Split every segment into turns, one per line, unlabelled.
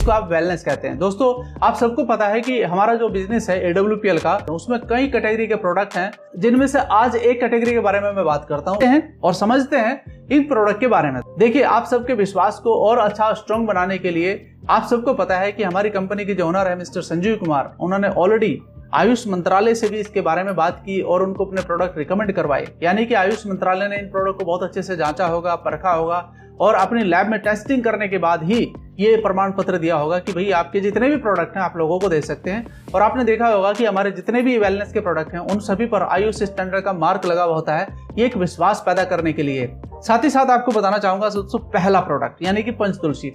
इसको आप वेलनेस कहते हैं। दोस्तों आप सबको पता है कि हमारा जो बिजनेस है AWPL का, उसमें कई कैटेगरी के प्रोडक्ट हैं, जिनमें से आज एक कैटेगरी के बारे में मैं बात करता हूं और समझते हैं इन प्रोडक्ट के बारे में। देखिए, आप सबके विश्वास को और अच्छा स्ट्रॉन्ग बनाने के लिए आप सबको पता है कि हमारी कंपनी के जो ओनर है मिस्टर संजीव कुमार, उन्होंने ऑलरेडी आयुष मंत्रालय से भी इसके बारे में बात की और उनको अपने प्रोडक्ट रिकमेंड करवाए। यानी कि आयुष मंत्रालय ने इन प्रोडक्ट को बहुत अच्छे से जांचा होगा, परखा होगा और अपनी लैब में टेस्टिंग करने के बाद ही ये प्रमाण पत्र दिया होगा कि भाई आपके जितने भी प्रोडक्ट हैं आप लोगों को दे सकते हैं। और आपने देखा होगा कि हमारे जितने भी वेलनेस के प्रोडक्ट हैं उन सभी पर आयुष स्टैंडर्ड का मार्क लगा हुआ होता है, ये एक विश्वास पैदा करने के लिए। साथ ही साथ आपको बताना चाहूंगा दोस्तों, पहला प्रोडक्ट यानी कि पंचतुलसी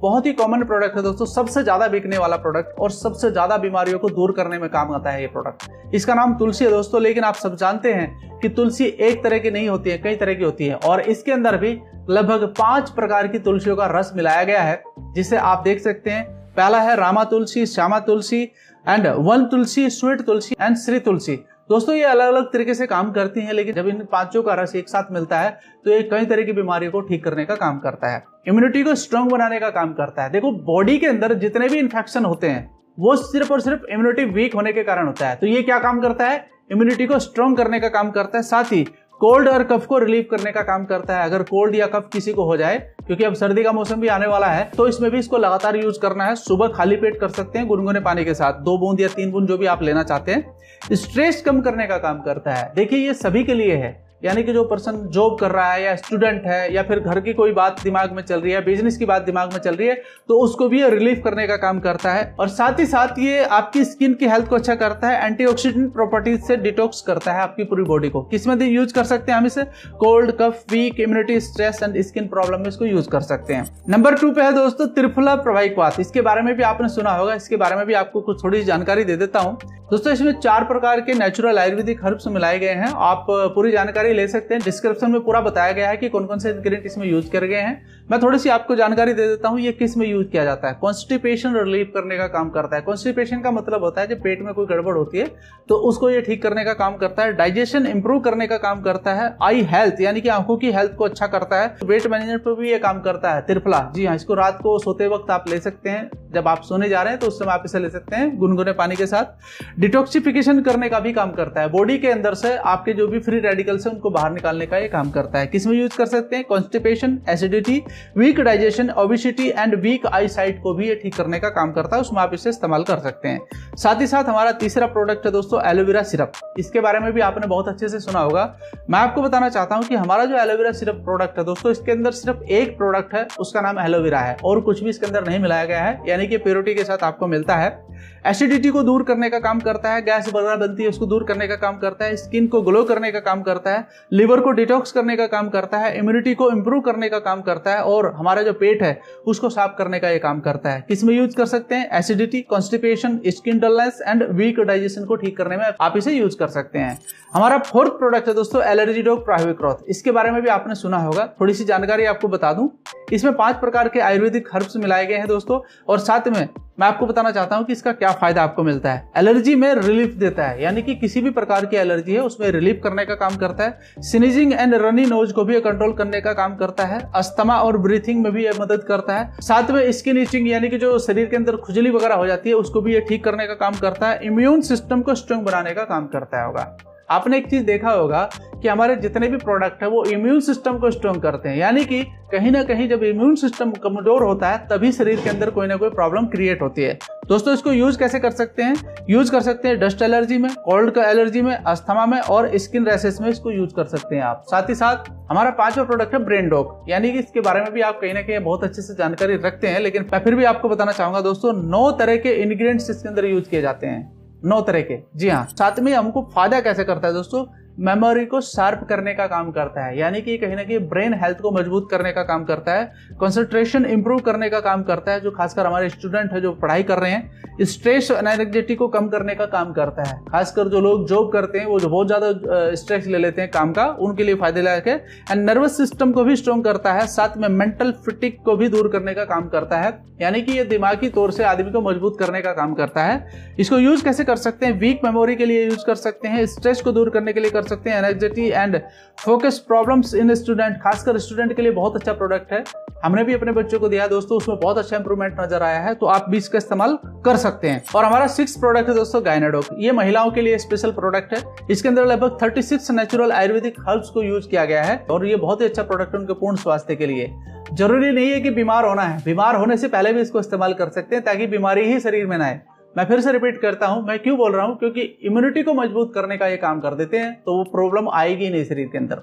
बहुत ही कॉमन प्रोडक्ट है दोस्तों, सबसे ज्यादा बिकने वाला प्रोडक्ट और सबसे ज्यादा बीमारियों को दूर करने में काम आता है ये प्रोडक्ट। इसका नाम तुलसी है दोस्तों, लेकिन आप सब जानते हैं कि तुलसी एक तरह की नहीं होती है, कई तरह की होती है और इसके अंदर भी लगभग 5 प्रकार की तुलसियों का रस मिलाया गया है, जिसे आप देख सकते हैं। पहला है रामा तुलसी, श्यामा तुलसी एंड वन तुलसी, स्वीट तुलसी एंड श्री तुलसी। दोस्तों ये अलग अलग तरीके से काम करती हैं, लेकिन जब इन पांचों का रस एक साथ मिलता है तो ये कई तरह की बीमारियों को ठीक करने का काम करता है, इम्यूनिटी को स्ट्रांग बनाने का काम करता है। देखो, बॉडी के अंदर जितने भी इन्फेक्शन होते हैं वो सिर्फ और सिर्फ इम्यूनिटी वीक होने के कारण होता है, तो ये क्या काम करता है, इम्यूनिटी को स्ट्रांग करने का काम करता है। साथ ही कोल्ड और कफ को रिलीव करने का काम करता है। अगर कोल्ड या कफ किसी को हो जाए, क्योंकि अब सर्दी का मौसम भी आने वाला है, तो इसमें भी इसको लगातार यूज करना है। सुबह खाली पेट कर सकते हैं गुनगुने पानी के साथ, 2 बूंद या 3 बूंद जो भी आप लेना चाहते हैं। स्ट्रेस कम करने का काम करता है। देखिए ये सभी के लिए है, यानी कि जो पर्सन जॉब कर रहा है या स्टूडेंट है या फिर घर की कोई बात दिमाग में चल रही है, बिजनेस की बात दिमाग में चल रही है, तो उसको भी ये रिलीफ करने का काम करता है। और साथ ही साथ ये आपकी स्किन की हेल्थ को अच्छा करता है, एंटीऑक्सीडेंट प्रॉपर्टीज से डिटॉक्स करता है आपकी पूरी बॉडी को। किस में यूज कर सकते हैं हम इसे, cold, cough, weak immunity, stress and skin problem में इसको यूज कर सकते हैं। नंबर 2 पे है दोस्तों त्रिफला प्रवाहिकवात। इसके बारे में भी आपने सुना होगा, इसके बारे में भी आपको कुछ थोड़ी जानकारी दे देता हूँ दोस्तों। इसमें 4 प्रकार के नेचुरल आयुर्वेदिक हर्ब्स मिलाए गए हैं। आप पूरी जानकारी ले सकते हैं, डिस्क्रिप्शन में पूरा बताया गया है कि कौन कौन से इंग्रेडिएंट इसमें यूज कर गए हैं। मैं थोड़ी सी आपको जानकारी दे देता हूँ ये किस में यूज किया जाता है। कॉन्स्टिपेशन रिलीव करने का काम करता है। कॉन्स्टिपेशन का मतलब होता है जब पेट में कोई गड़बड़ होती है तो उसको ये ठीक करने का काम करता है। डाइजेशन इंप्रूव करने का काम करता है। आई हेल्थ यानी कि आंखों की हेल्थ को अच्छा करता है। वेट मैनेजमेंट पर भी ये काम करता है त्रिफला। जी हाँ, इसको रात को सोते वक्त आप ले सकते हैं, जब आप सोने जा रहे हैं तो उस समय आप इसे ले सकते हैं गुनगुने पानी के साथ। डिटॉक्सिफिकेशन करने का भी काम करता है। बॉडी के अंदर से आपके जो भी फ्री रेडिकल्स हैं उनको बाहर निकालने का ये काम करता है। किसमें यूज कर सकते हैं, constipation, acidity, weak digestion, obesity and weak eye sight को भी ये ठीक करने का काम करता है, उसमें आप इसे इस्तेमाल कर सकते हैं। साथ ही साथ हमारा तीसरा प्रोडक्ट है दोस्तों एलोवेरा सिरप। इसके बारे में भी आपने बहुत अच्छे से सुना होगा। मैं आपको बताना चाहता हूं कि हमारा जो एलोवेरा सिरप प्रोडक्ट है दोस्तों, इसके अंदर सिर्फ एक प्रोडक्ट है, उसका नाम एलोवेरा है और कुछ भी इसके अंदर नहीं मिलाया गया है, यानी कि प्योरिटी के साथ आपको मिलता है। एसिडिटी को दूर करने का काम करता है, गैस वगैरह बनती है उसको दूर करने का काम करता है, स्किन को ग्लो करने का काम करता है, लिवर को डिटॉक्स करने का काम करता है, इम्यूनिटी को इंप्रूव करने का काम करता है और हमारा जो पेट है उसको साफ करने का ये काम करता है। किसमें यूज कर सकते हैं, acidity, constipation, skin dullness and weak digestion को ठीक करने में आप इसे यूज कर सकते हैं। हमारा 4th प्रोडक्ट है दोस्तों एलर्जी डॉग प्राइविक्रॉथ। इसके बारे में भी आपने सुना होगा, थोड़ी सी जानकारी आपको बता दूं। इसमें 5 प्रकार के आयुर्वेदिक हर्ब्स मिलाए गए हैं दोस्तों और साथ में मैं आपको बताना चाहता हूं कि इसका क्या फायदा आपको मिलता है। एलर्जी में रिलीफ देता है, यानी कि किसी भी प्रकार की एलर्जी है उसमें रिलीफ करने का काम करता है। स्नीजिंग एंड रनी नोज को भी कंट्रोल करने का काम करता है। अस्थमा और ब्रीथिंग में भी ये मदद करता है। साथ में स्किन इचिंग यानी कि जो शरीर के अंदर खुजली वगैरह हो जाती है उसको भी ये ठीक करने का काम करता है। इम्यून सिस्टम को स्ट्रांग बनाने का काम करता होगा। आपने एक चीज देखा होगा कि हमारे जितने भी प्रोडक्ट है वो इम्यून सिस्टम को स्ट्रांग करते हैं, यानी कि कहीं ना कहीं जब इम्यून सिस्टम कमजोर होता है तभी शरीर के अंदर कोई ना कोई प्रॉब्लम क्रिएट होती है। दोस्तों इसको यूज कैसे कर सकते हैं, यूज कर सकते हैं डस्ट एलर्जी में, कोल्ड का एलर्जी में, अस्थमा में और स्किन रैशेस में इसको यूज कर सकते हैं आप। साथ ही साथ हमारा 5वां प्रोडक्ट है ब्रेन डॉग, यानी कि इसके बारे में भी आप कहीं ना कहीं बहुत अच्छे से जानकारी रखते हैं, लेकिन मैं फिर भी आपको बताना चाहूंगा दोस्तों 9 तरह के इंग्रेडिएंट्स इसके अंदर यूज किए जाते हैं, 9 तरह के। जी हाँ, साथ में हमको फायदा कैसे करता है दोस्तों, मेमोरी को शार्प करने का काम करता है, यानी कि कहीं ना कहीं ब्रेन हेल्थ को मजबूत करने का काम करता है। कंसंट्रेशन इंप्रूव करने का काम करता है, जो खासकर हमारे स्टूडेंट है जो पढ़ाई कर रहे हैं। स्ट्रेस और एंजाइटी को कम करने का काम करता है, खासकर जो लोग जॉब करते हैं वो जो बहुत ज्यादा स्ट्रेस ले लेते हैं काम का, उनके लिए फायदेदायक है। एंड नर्वस सिस्टम को भी स्ट्रॉन्ग करता है, साथ में मेंटल फिटिक को भी दूर करने का काम करता है, यानी कि ये दिमागी तौर से आदमी को मजबूत करने का काम करता है। इसको यूज कैसे कर सकते हैं, वीक मेमोरी के लिए यूज कर सकते हैं, स्ट्रेस को दूर करने के लिए कर कर सकते हैं। Energy and focus problems in student, खासकर स्टूडेंट के लिए बहुत अच्छा प्रोडक्ट है। हमने भी अपने बच्चों को दिया दोस्तों, उसमें बहुत अच्छा इंप्रूवमेंट नजर आया है, तो आप भी इसका इस्तेमाल कर सकते हैं। और हमारा 6th प्रोडक्ट है दोस्तों गायनाडोक। ये महिलाओं के लिए स्पेशल प्रोडक्ट है। इसके अंदर लगभग 36 नेचुरल आयुर्वेदिक हर्ब्स को यूज किया गया है और ये बहुत ही अच्छा प्रोडक्ट है उनके पूर्ण स्वास्थ्य के लिए। जरूरी नहीं है कि बीमार होना है, बीमार होने से पहले भी इसको इस्तेमाल कर सकते हैं ताकि बीमारी ही शरीर में ना आए। मैं फिर से रिपीट करता हूं, मैं क्यों बोल रहा हूं, क्योंकि इम्यूनिटी को मजबूत करने का ये काम कर देते हैं, तो वो प्रॉब्लम आएगी नहीं शरीर के अंदर।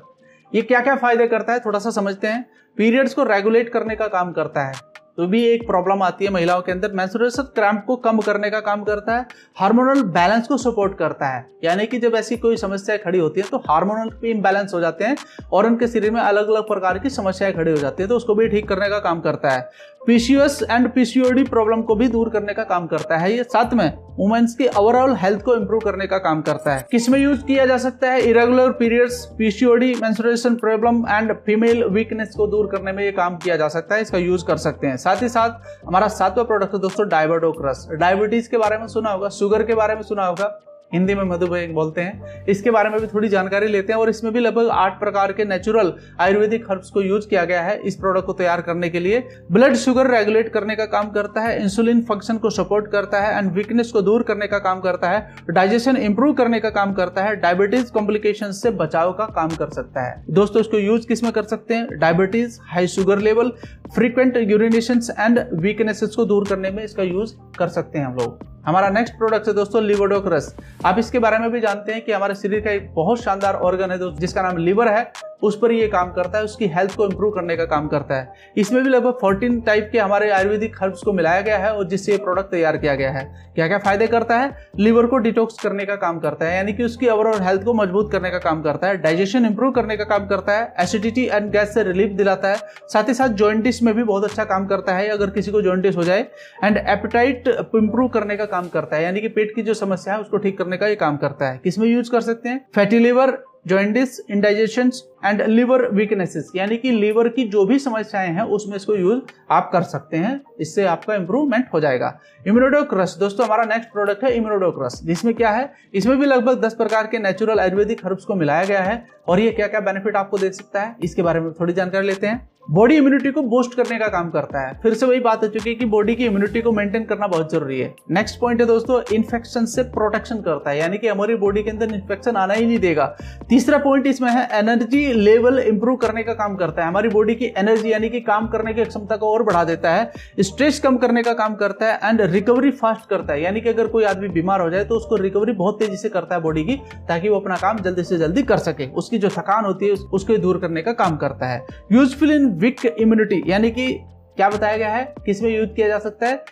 ये क्या क्या फायदे करता है थोड़ा सा समझते हैं। पीरियड्स को रेगुलेट करने का काम करता है, तो भी एक प्रॉब्लम आती है महिलाओं के अंदर। मेंस्ट्रुएशन क्रैम्प को कम करने का काम करता है। हार्मोनल बैलेंस को सपोर्ट करता है, यानी कि जब ऐसी कोई समस्याएं खड़ी होती है तो हार्मोनल भी इम्बैलेंस हो जाते हैं और उनके शरीर में अलग अलग प्रकार की समस्याएं खड़ी हो जाती है, तो उसको भी ठीक करने का काम करता है। पीसीओएस एंड पीसीओडी प्रॉब्लम को भी दूर करने का काम करता है। ये साथ में वुमेन्स की ओवरऑल हेल्थ को इंप्रूव करने का काम करता है। किसमें यूज किया जा सकता है? Irregular periods, PCOD, menstruation problem and female weakness को दूर करने में ये काम किया जा सकता है, इसका यूज कर सकते हैं। साथ ही साथ हमारा 7वां प्रोडक्ट है दोस्तों डायबिडोक रस। डायबिटीज के बारे में सुना होगा, शुगर के बारे में सुना होगा, हिंदी में मधुमेह बोलते हैं। इसके बारे में भी थोड़ी जानकारी लेते हैं और इसमें भी लगभग 8 प्रकार के नेचुरल आयुर्वेदिक हर्ब्स को यूज किया गया है इस प्रोडक्ट को तैयार करने के लिए। ब्लड शुगर रेगुलेट करने का काम करता है, इंसुलिन फंक्शन को सपोर्ट करता है एंड वीकनेस को दूर करने का काम करता है, डाइजेशन इंप्रूव करने का काम करता है, डायबिटीज कॉम्प्लिकेशन से बचाव का काम कर सकता है। दोस्तों इसको यूज किस में कर सकते हैं? Diabetes, high sugar level, frequent urinations and weaknesses को दूर करने में इसका यूज कर सकते हैं हम लोग। हमारा नेक्स्ट प्रोडक्ट है दोस्तों लिवोडोक रस। आप इसके बारे में भी जानते हैं कि हमारे शरीर का एक बहुत शानदार ऑर्गन है दोस्तों जिसका नाम लिवर है, उस पर ये काम करता है, उसकी हेल्थ को इंप्रूव करने का काम करता है। इसमें भी लगभग 14 टाइप के हमारे आयुर्वेदिक हर्ब्स को मिलाया गया है और जिससे ये प्रोडक्ट तैयार किया गया है। क्या क्या फायदे करता है? लिवर को डिटॉक्स करने का काम करता है, यानी कि उसकी ओवरऑल हेल्थ को मजबूत करने का काम करता है, डाइजेशन इंप्रूव करने का काम करता है, एसिडिटी एंड गैस से रिलीफ दिलाता है, साथ ही साथ जॉइंटिस में भी बहुत अच्छा काम करता है अगर किसी को जॉइंटिस हो जाए, एंड एपेटाइट इंप्रूव करने का काम करता है, यानी कि पेट की जो समस्या है उसको ठीक करने का ये काम करता है। किसमें यूज कर सकते हैं? Fatty liver, jaundice, indigestion and liver weaknesses, यानी कि लीवर की जो भी समस्याएं हैं उसमें इसको यूज आप कर सकते हैं, इससे आपका इंप्रूवमेंट हो जाएगा। इम्यूनोडोक रस दोस्तों हमारा नेक्स्ट प्रोडक्ट है इम्यूनोडोक रस, जिसमें क्या है? इसमें भी लगभग 10 प्रकार के नेचुरल आयुर्वेदिक हर्ब्स को मिलाया गया है और ये क्या क्या बेनिफिट आपको दे सकता है इसके बारे में थोड़ी जानकारी लेते हैं। बॉडी इम्यूनिटी को बूस्ट करने का काम करता है। फिर से वही बात हो चुकी है कि बॉडी की इम्यूनिटी को मेंटेन करना बहुत जरूरी है। नेक्स्ट पॉइंट है दोस्तों इन्फेक्शन से प्रोटेक्शन करता है, यानी कि हमारी बॉडी के अंदर इन्फेक्शन आना ही नहीं देगा। तीसरा पॉइंट इसमें है एनर्जी लेवल इंप्रूव करने का काम करता है, हमारी बॉडी की एनर्जी यानी कि काम करने की क्षमता को और बढ़ा देता है, स्ट्रेस कम करने का काम करता है एंड रिकवरी फास्ट करता है, यानी कि अगर कोई आदमी बीमार हो जाए तो उसको रिकवरी बहुत तेजी से करता है बॉडी की, ताकि वो अपना काम जल्दी से जल्दी कर सके। उसकी जो थकान होती है उसको दूर करने का काम करता है। यूजफुल इन वीक इम्यूनिटी, यानी कि क्या बताया गया है किसमें यूज किया जा सकता है?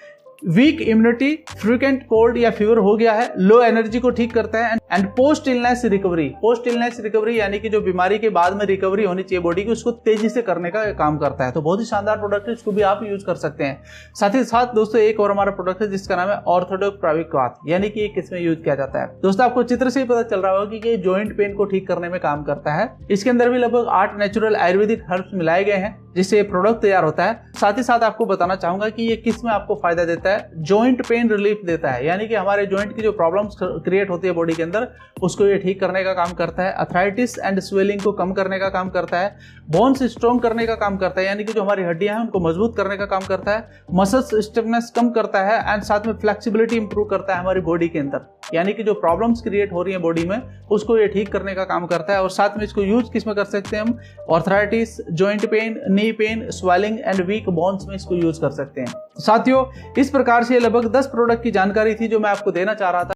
वीक इम्यूनिटी, फ्रीक्वेंट कोल्ड या फीवर हो गया है, लो एनर्जी को ठीक करता है and post illness recovery. Post illness recovery यानी कि जो बीमारी के बाद में रिकवरी होनी चाहिए बॉडी की उसको तेजी से करने का काम करता है। तो बहुत ही शानदार प्रोडक्ट है, इसको भी आप यूज कर सकते हैं। साथ ही साथ दोस्तों एक और हमारा प्रोडक्ट है जिसका नाम है ऑर्थोडॉक्स प्राविक्वात, यानी कि किसमें यूज किया जाता है? दोस्तों आपको चित्र से ही पता चल रहा होगा कि ये जॉइंट पेन को ठीक करने में काम करता है। इसके अंदर भी लगभग 8 नेचुरल आयुर्वेदिक हर्ब्स मिलाए गए हैं जिससे ये प्रोडक्ट तैयार होता है। साथ ही साथ आपको बताना चाहूंगा कि ये किस में आपको फायदा देता है? जॉइंट पेन रिलीफ देता है, यानी कि हमारे जॉइंट की जो प्रॉब्लम्स क्रिएट होती है बॉडी के अंदर उसको ये ठीक करने का काम करता है। अर्थराइटिस एंड स्वेलिंग को कम करने का काम करता है, बोन्स स्ट्रॉन्ग करने का काम करता है, यानी कि जो हमारी हड्डियां हैं उनको मजबूत करने का काम करता है, मसल्स स्टिफनेस कम करता है एंड साथ में फ्लेक्सिबिलिटी इंप्रूव करता है हमारी बॉडी के अंदर, यानी कि जो प्रॉब्लम्स क्रिएट हो रही है बॉडी में उसको ये ठीक करने का काम करता है। और साथ में इसको यूज किस में कर सकते हैं हम? Arthritis, joint pain, knee pain, swelling and weak bones में इसको यूज कर सकते हैं। साथियों इस प्रकार से लगभग 10 प्रोडक्ट की जानकारी थी जो मैं आपको देना चाह रहा था।